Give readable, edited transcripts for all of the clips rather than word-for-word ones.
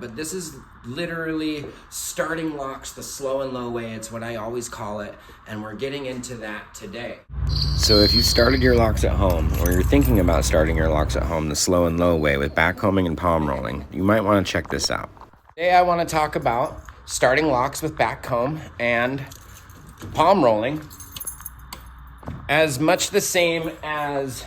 But this is literally starting locks the slow and low way. It's what I always call it, and we're getting into that today. So if you started your locks at home, or you're thinking about starting your locks at home the slow and low way with backcombing and palm rolling, you might want to check this out. Today I want to talk about starting locks with backcomb and palm rolling, as much the same as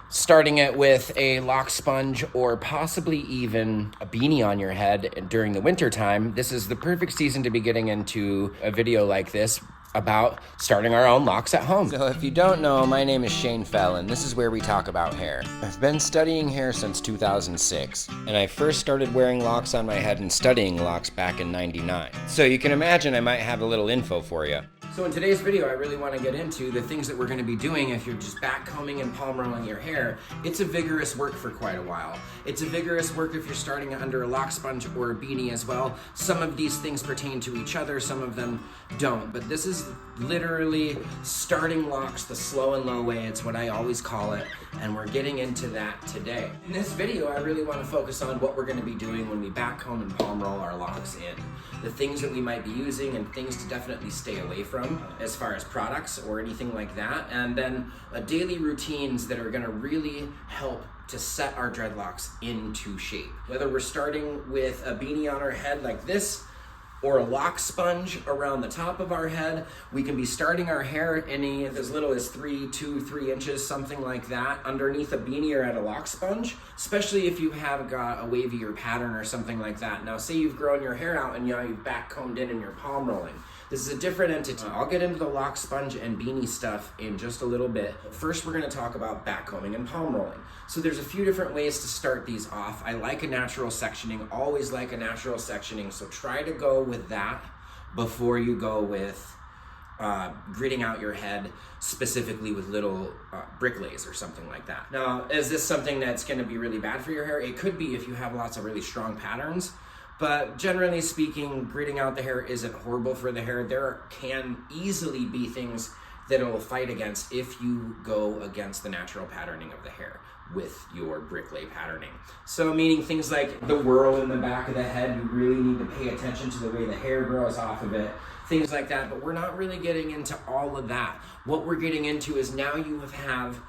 starting it with a lock sponge or possibly even a beanie on your head during the winter time. This is the perfect season to be getting into a video like this about starting our own locks at home. So if you don't know, my name is Shane Fell, and this is where we talk about hair. I've been studying hair since 2006, and I first started wearing locks on my head and studying locks back in '99. So you can imagine I might have a little info for you. So in today's video, I really want to get into the things that we're going to be doing if you're just backcombing and palm rolling your hair. It's a vigorous work for quite a while. It's a vigorous work if you're starting under a lock sponge or a beanie as well. Some of these things pertain to each other, some of them don't. But this is literally starting locks the slow and low way. It's what I always call it, and we're getting into that today. In this video, I really want to focus on what we're going to be doing when we backcomb and palm roll our locks in. The things that we might be using and things to definitely stay away from as far as products or anything like that, and then daily routines that are going to really help to set our dreadlocks into shape. Whether we're starting with a beanie on our head like this or a lock sponge around the top of our head, we can be starting our hair any as little as 3 inches, something like that, underneath a beanie or at a lock sponge, especially if you have got a wavier pattern or something like that. Now say you've grown your hair out and you've backcombed in and you're palm rolling. This is a different entity. I'll get into the lock sponge and beanie stuff in just a little bit. First, we're going to talk about backcombing and palm rolling. So there's a few different ways to start these off. I like a natural sectioning, always like a natural sectioning, so try to go with that before you go with gritting out your head specifically with little bricklays or something like that. Now, is this something that's going to be really bad for your hair? It could be if you have lots of really strong patterns. But generally speaking, gritting out the hair isn't horrible for the hair. There can easily be things that it will fight against if you go against the natural patterning of the hair with your bricklay patterning. So meaning things like the whirl in the back of the head, you really need to pay attention to the way the hair grows off of it, things like that. But we're not really getting into all of that. What we're getting into is now you have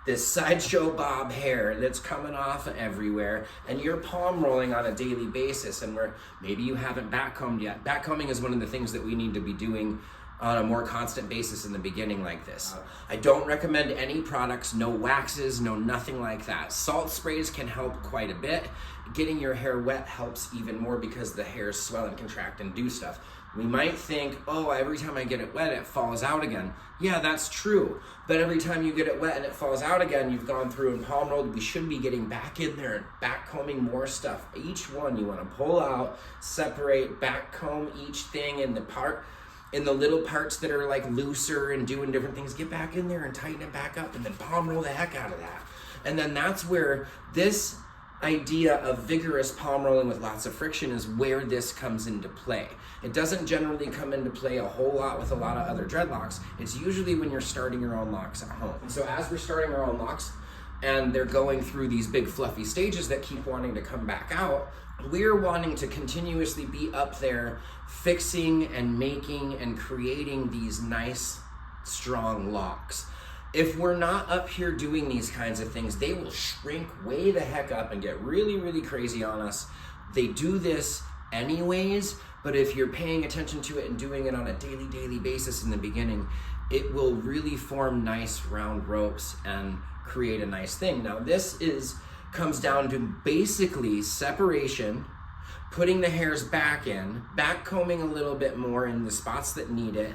this sideshow bob hair that's coming off everywhere, and you're palm rolling on a daily basis, and where maybe you haven't backcombed yet. Backcombing is one of the things that we need to be doing on a more constant basis in the beginning like this. I don't recommend any products, no waxes, no nothing like that. Salt sprays can help quite a bit. Getting your hair wet helps even more because the hairs swell and contract and do stuff. We might think, oh, every time I get it wet, it falls out again. Yeah, that's true. But every time you get it wet and it falls out again, you've gone through and palm rolled. We should be getting back in there and backcombing more stuff. Each one you want to pull out, separate, backcomb each thing in the little parts that are like looser and doing different things. Get back in there and tighten it back up, and then palm roll the heck out of that. And then that's where this idea of vigorous palm rolling with lots of friction is where this comes into play. It doesn't generally come into play a whole lot with a lot of other dreadlocks. It's usually when you're starting your own locks at home. And so as we're starting our own locks and they're going through these big fluffy stages that keep wanting to come back out, we're wanting to continuously be up there fixing and making and creating these nice, strong locks. If we're not up here doing these kinds of things, they will shrink way the heck up and get really, really crazy on us. They do this anyways, but if you're paying attention to it and doing it on a daily basis in the beginning, it will really form nice round ropes and create a nice thing. Now this comes down to basically separation, putting the hairs back in, backcombing a little bit more in the spots that need it,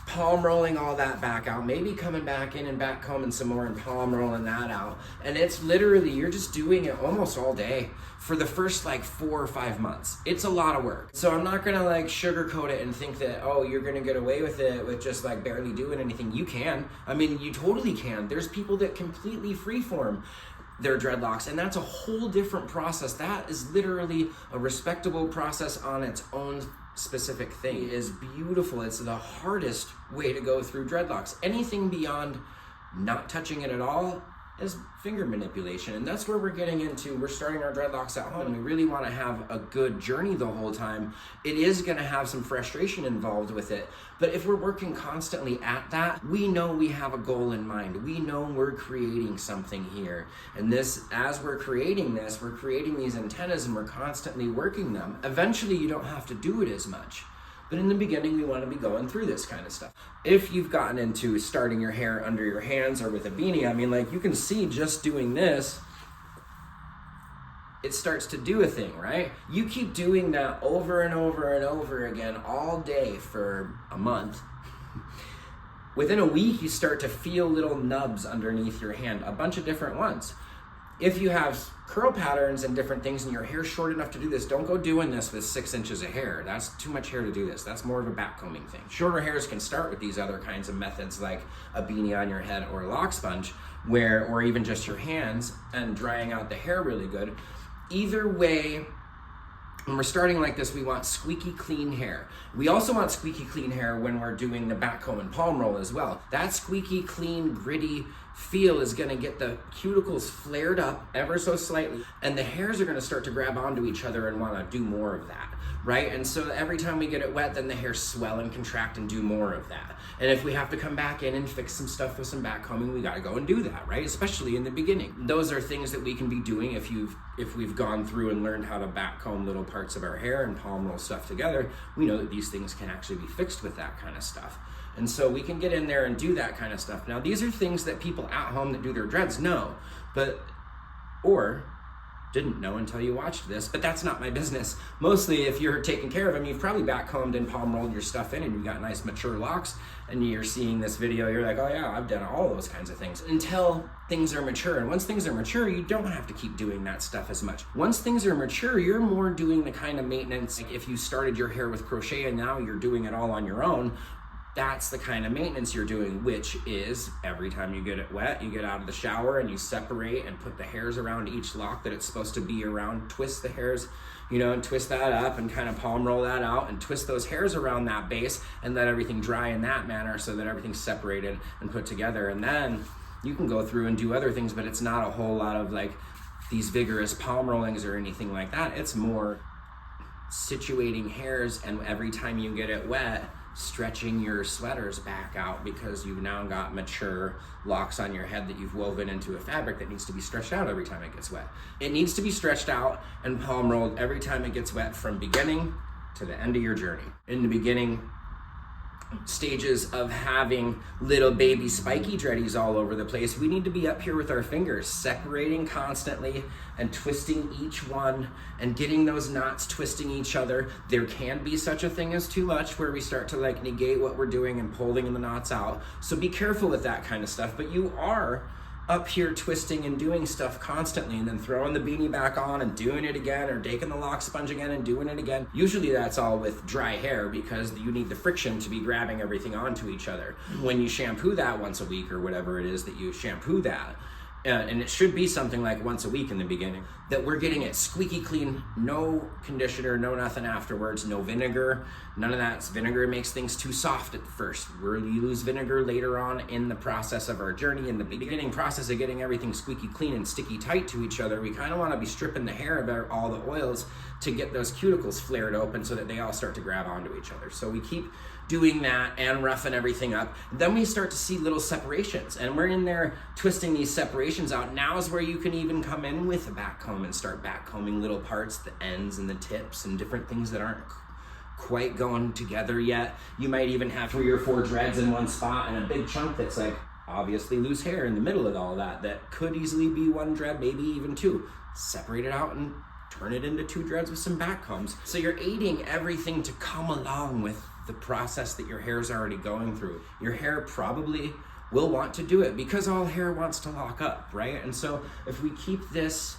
palm rolling all that back out, maybe coming back in and backcombing some more and palm rolling that out. And it's literally, you're just doing it almost all day for the first like 4 or 5 months. It's a lot of work. So I'm not gonna like sugarcoat it and think that, oh, you're gonna get away with it with just like barely doing anything. You can. I mean, you totally can. There's people that completely freeform their dreadlocks, and that's a whole different process. That is literally a respectable process on its own specific thing. It is beautiful. It's the hardest way to go through dreadlocks. Anything beyond not touching it at all is finger manipulation. And that's where we're getting into, we're starting our dreadlocks at home and we really want to have a good journey the whole time. It is going to have some frustration involved with it, but if we're working constantly at that, we know we have a goal in mind. We know we're creating something here. And this, as we're creating this, we're creating these antennas and we're constantly working them. Eventually you don't have to do it as much. But in the beginning, we want to be going through this kind of stuff. If you've gotten into starting your hair under your hands or with a beanie, I mean, like you can see just doing this, it starts to do a thing, right? You keep doing that over and over and over again all day for a month. Within a week, you start to feel little nubs underneath your hand, a bunch of different ones. If you have curl patterns and different things and your hair's short enough to do this, don't go doing this with 6 inches of hair. That's too much hair to do this. That's more of a backcombing thing. Shorter hairs can start with these other kinds of methods like a beanie on your head or a lock sponge, or even just your hands and drying out the hair really good. Either way, when we're starting like this, we want squeaky clean hair. We also want squeaky clean hair when we're doing the backcomb and palm roll as well. That squeaky clean, gritty feel is gonna get the cuticles flared up ever so slightly, and the hairs are gonna start to grab onto each other and wanna do more of that, right? And so every time we get it wet, then the hairs swell and contract and do more of that. And if we have to come back in and fix some stuff with some backcombing, we gotta go and do that, right? Especially in the beginning. Those are things that we can be doing if we've gone through and learned how to backcomb little parts of our hair and palm roll stuff together. We know that these things can actually be fixed with that kind of stuff. And so we can get in there and do that kind of stuff. Now, these are things that people at home that do their dreads know, or didn't know until you watched this, but that's not my business. Mostly, if you're taking care of them, you've probably backcombed and palm rolled your stuff in and you've got nice mature locks, and you're seeing this video, you're like, oh yeah, I've done all those kinds of things, until things are mature. And once things are mature, you don't have to keep doing that stuff as much. Once things are mature, you're more doing the kind of maintenance, like if you started your hair with crochet and now you're doing it all on your own, that's the kind of maintenance you're doing, which is every time you get it wet, you get out of the shower and you separate and put the hairs around each lock that it's supposed to be around, twist the hairs, and twist that up and kind of palm roll that out and twist those hairs around that base and let everything dry in that manner so that everything's separated and put together. And then you can go through and do other things, but it's not a whole lot of like these vigorous palm rollings or anything like that. It's more situating hairs, and every time you get it wet, stretching your sweaters back out because you've now got mature locks on your head that you've woven into a fabric that needs to be stretched out every time it gets wet. It needs to be stretched out and palm rolled every time it gets wet from beginning to the end of your journey. In the beginning stages of having little baby spiky dreadies all over the place, we need to be up here with our fingers, separating constantly and twisting each one and getting those knots twisting each other. There can be such a thing as too much where we start to like negate what we're doing and pulling the knots out. So be careful with that kind of stuff, but you are up here twisting and doing stuff constantly, and then throwing the beanie back on and doing it again, or taking the lock sponge again and doing it again. Usually that's all with dry hair because you need the friction to be grabbing everything onto each other. When you shampoo that once a week or whatever it is that you shampoo that, and it should be something like once a week in the beginning, that we're getting it squeaky clean, no conditioner, no nothing afterwards, no vinegar, none of that. Vinegar makes things too soft at first. We'll use vinegar later on in the process of our journey. In the beginning process of getting everything squeaky clean and sticky tight to each other, we kind of want to be stripping the hair of all the oils to get those cuticles flared open so that they all start to grab onto each other. So we keep doing that and roughing everything up. Then we start to see little separations, and we're in there twisting these separations out. Now is where you can even come in with a backcomb and start backcombing little parts, the ends and the tips and different things that aren't quite going together yet. You might even have 3 or 4 dreads in one spot and a big chunk that's like obviously loose hair in the middle of all that could easily be 1 dread, maybe even 2. Separate it out and turn it into 2 dreads with some backcombs. So you're aiding everything to come along with the process that your hair is already going through. Your hair probably will want to do it because all hair wants to lock up, right? And so if we keep this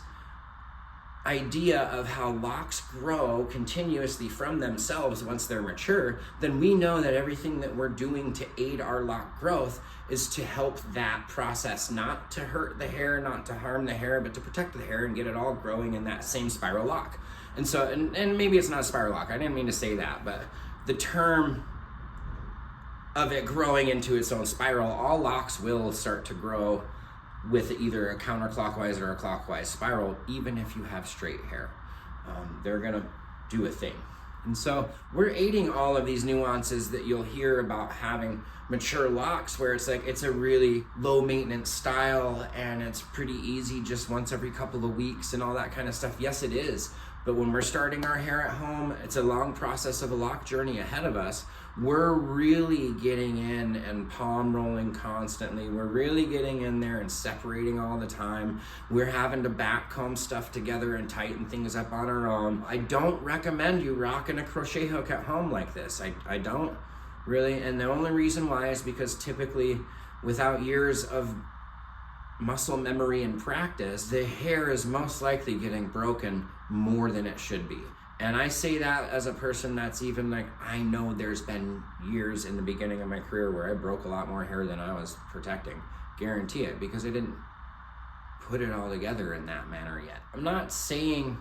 idea of how locks grow continuously from themselves once they're mature, then we know that everything that we're doing to aid our lock growth is to help that process, not to hurt the hair, not to harm the hair, but to protect the hair and get it all growing in that same spiral lock. And so, and maybe it's not a spiral lock, I didn't mean to say that, but the term of it growing into its own spiral, all locks will start to grow with either a counterclockwise or a clockwise spiral, even if you have straight hair. They're gonna do a thing. And so we're aiding all of these nuances that you'll hear about having mature locks, where it's like, it's a really low maintenance style and it's pretty easy, just once every couple of weeks and all that kind of stuff. Yes, it is. But when we're starting our hair at home, it's a long process of a lock journey ahead of us. We're really getting in and palm rolling constantly. We're really getting in there and separating all the time. We're having to backcomb stuff together and tighten things up on our own. I don't recommend you rocking a crochet hook at home like this. I don't really. And the only reason why is because typically, without years of muscle memory and practice, the hair is most likely getting broken more than it should be. And I say that as a person that's even like, I know there's been years in the beginning of my career where I broke a lot more hair than I was protecting. Guarantee it, because I didn't put it all together in that manner yet. I'm not saying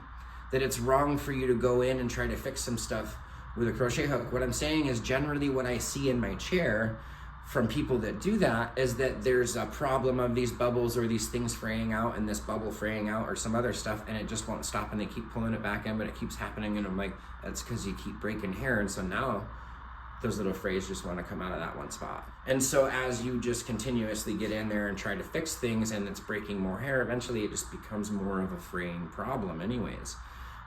that it's wrong for you to go in and try to fix some stuff with a crochet hook. What I'm saying is, generally what I see in my chair from people that do that is that there's a problem of these bubbles or these things fraying out and this bubble fraying out or some other stuff, and it just won't stop and they keep pulling it back in, but it keeps happening. And I'm like, that's because you keep breaking hair. And so now those little frays just want to come out of that one spot. And so as you just continuously get in there and try to fix things and it's breaking more hair, eventually it just becomes more of a fraying problem anyways.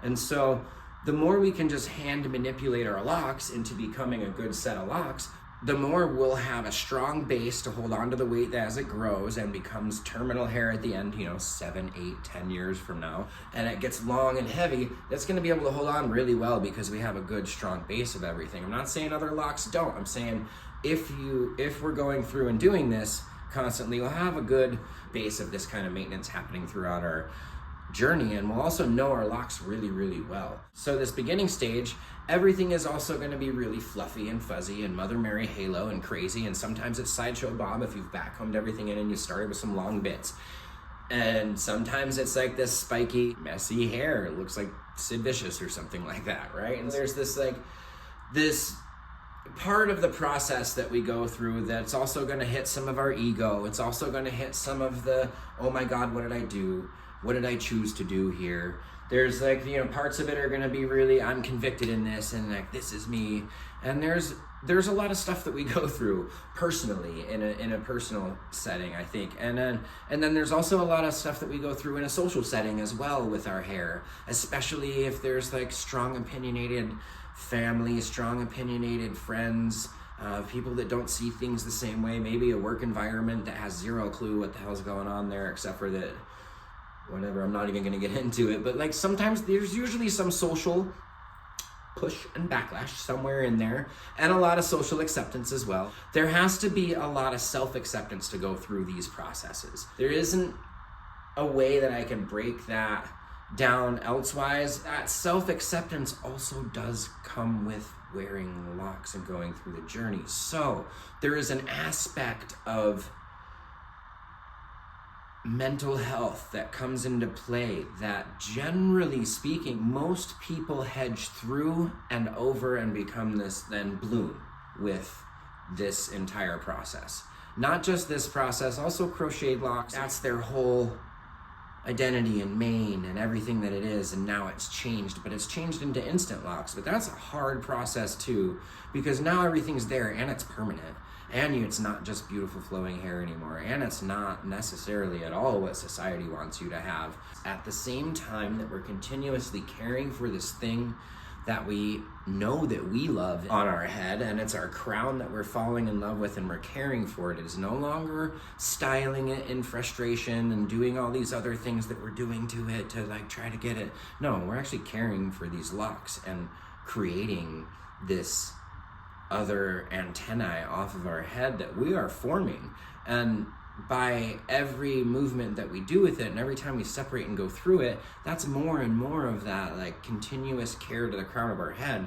And so the more we can just hand manipulate our locks into becoming a good set of locks, the more we'll have a strong base to hold on to the weight as it grows and becomes terminal hair at the end, 7, 8, 10 years from now, and it gets long and heavy. That's going to be able to hold on really well because we have a good strong base of everything. I'm not saying other locks don't. I'm saying if we're going through and doing this constantly, we'll have a good base of this kind of maintenance happening throughout our journey, and we'll also know our locks really, really well. So this beginning stage, everything is also going to be really fluffy and fuzzy and Mother Mary halo and crazy, and sometimes it's Sideshow Bob if you've backcombed everything in and you started with some long bits. And sometimes it's like this spiky, messy hair. It looks like Sid Vicious or something like that, right? And there's this part of the process that we go through that's also going to hit some of our ego. It's also going to hit some of the, oh my God, what did I do? What did I choose to do here? There's parts of it are going to be really, I'm convicted in this, and like, this is me. And there's a lot of stuff that we go through personally in a personal setting, I think. And then there's also a lot of stuff that we go through in a social setting as well with our hair, especially if there's like strong opinionated family, strong opinionated friends, people that don't see things the same way, maybe a work environment that has zero clue what the hell's going on there, except for that, whatever, I'm not even going to get into it, but like sometimes there's usually some social push and backlash somewhere in there, and a lot of social acceptance as well. There has to be a lot of self-acceptance to go through these processes. There isn't a way that I can break that down elsewise. That self-acceptance also does come with wearing locks and going through the journey. So there is an aspect of mental health that comes into play that, generally speaking, most people hedge through and over and become this, then bloom with this entire process. Not just this process, also crocheted locks. That's their whole identity and main and everything that it is, and now it's changed, but it's changed into instant locks. But that's a hard process too, because now everything's there and it's permanent. And it's not just beautiful flowing hair anymore, and it's not necessarily at all what society wants you to have. At the same time that we're continuously caring for this thing that we know that we love on our head, and it's our crown that we're falling in love with and we're caring for it. It is no longer styling it in frustration and doing all these other things that we're doing to it to like try to get it. No, we're actually caring for these locks and creating this other antennae off of our head that we are forming. And by every movement that we do with it and every time we separate and go through it, that's more and more of that like continuous care to the crown of our head.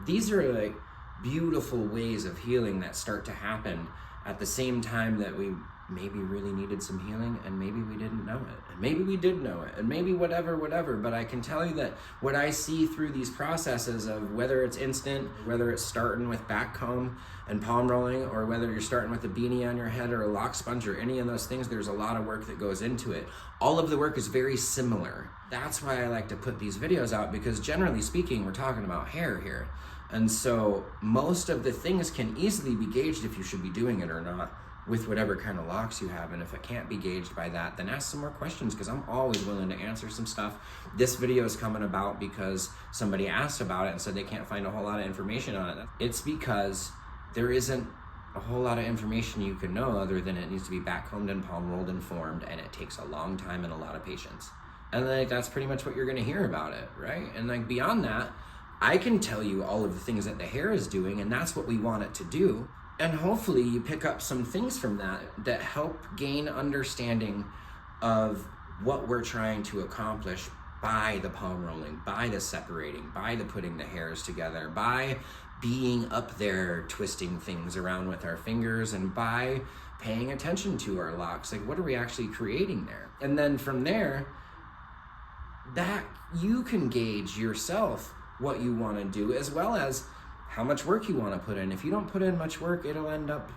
These are like beautiful ways of healing that start to happen at the same time that we maybe really needed some healing, and maybe we didn't know it, and maybe we did know it, and maybe whatever, but I can tell you that what I see through these processes of whether it's instant, whether it's starting with back comb and palm rolling, or whether you're starting with a beanie on your head or a lock sponge or any of those things, there's a lot of work that goes into it. All of the work is very similar. That's why I like to put these videos out, because generally speaking, we're talking about hair here. And so most of the things can easily be gauged if you should be doing it or not with whatever kind of locks you have. And if it can't be gauged by that, then ask some more questions, because I'm always willing to answer some stuff. This video is coming about because somebody asked about it and said they can't find a whole lot of information on it. It's because there isn't a whole lot of information you can know other than it needs to be backcombed and palm rolled and formed, and it takes a long time and a lot of patience. And like, that's pretty much what you're gonna hear about it, right? And like beyond that, I can tell you all of the things that the hair is doing, and that's what we want it to do. And hopefully you pick up some things from that help gain understanding of what we're trying to accomplish by the palm rolling, by the separating, by the putting the hairs together, by being up there twisting things around with our fingers, and by paying attention to our locks. Like, what are we actually creating there? And then from there, that you can gauge yourself what you want to do, as well as how much work you want to put in. If you don't put in much work, it'll end up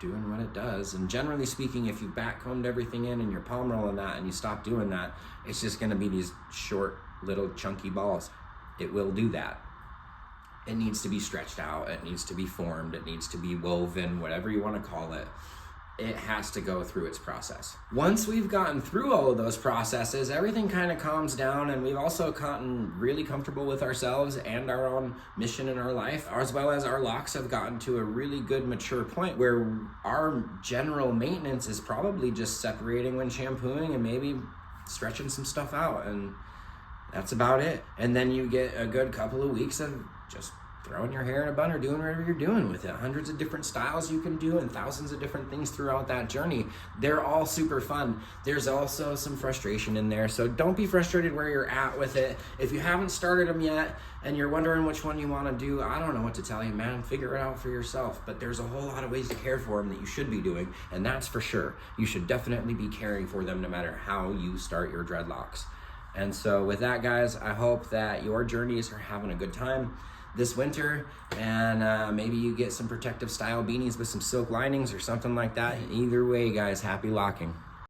doing what it does. And generally speaking, if you backcombed everything in and you're palm rolling that and you stop doing that, it's just going to be these short little chunky balls. It will do that. It needs to be stretched out, it needs to be formed, it needs to be woven, whatever you want to call it. It has to go through its process. Once we've gotten through all of those processes, everything kind of calms down, and we've also gotten really comfortable with ourselves and our own mission in our life, as well as our locks have gotten to a really good mature point where our general maintenance is probably just separating when shampooing and maybe stretching some stuff out, and that's about it. And then you get a good couple of weeks of just throwing your hair in a bun or doing whatever you're doing with it. Hundreds of different styles you can do and thousands of different things throughout that journey. They're all super fun. There's also some frustration in there, so don't be frustrated where you're at with it. If you haven't started them yet and you're wondering which one you want to do, I don't know what to tell you, man. Figure it out for yourself. But there's a whole lot of ways to care for them that you should be doing, and that's for sure. You should definitely be caring for them no matter how you start your dreadlocks. And so with that, guys, I hope that your journeys are having a good time this winter, and maybe you get some protective style beanies with some silk linings or something like that. Either way, guys, happy locking.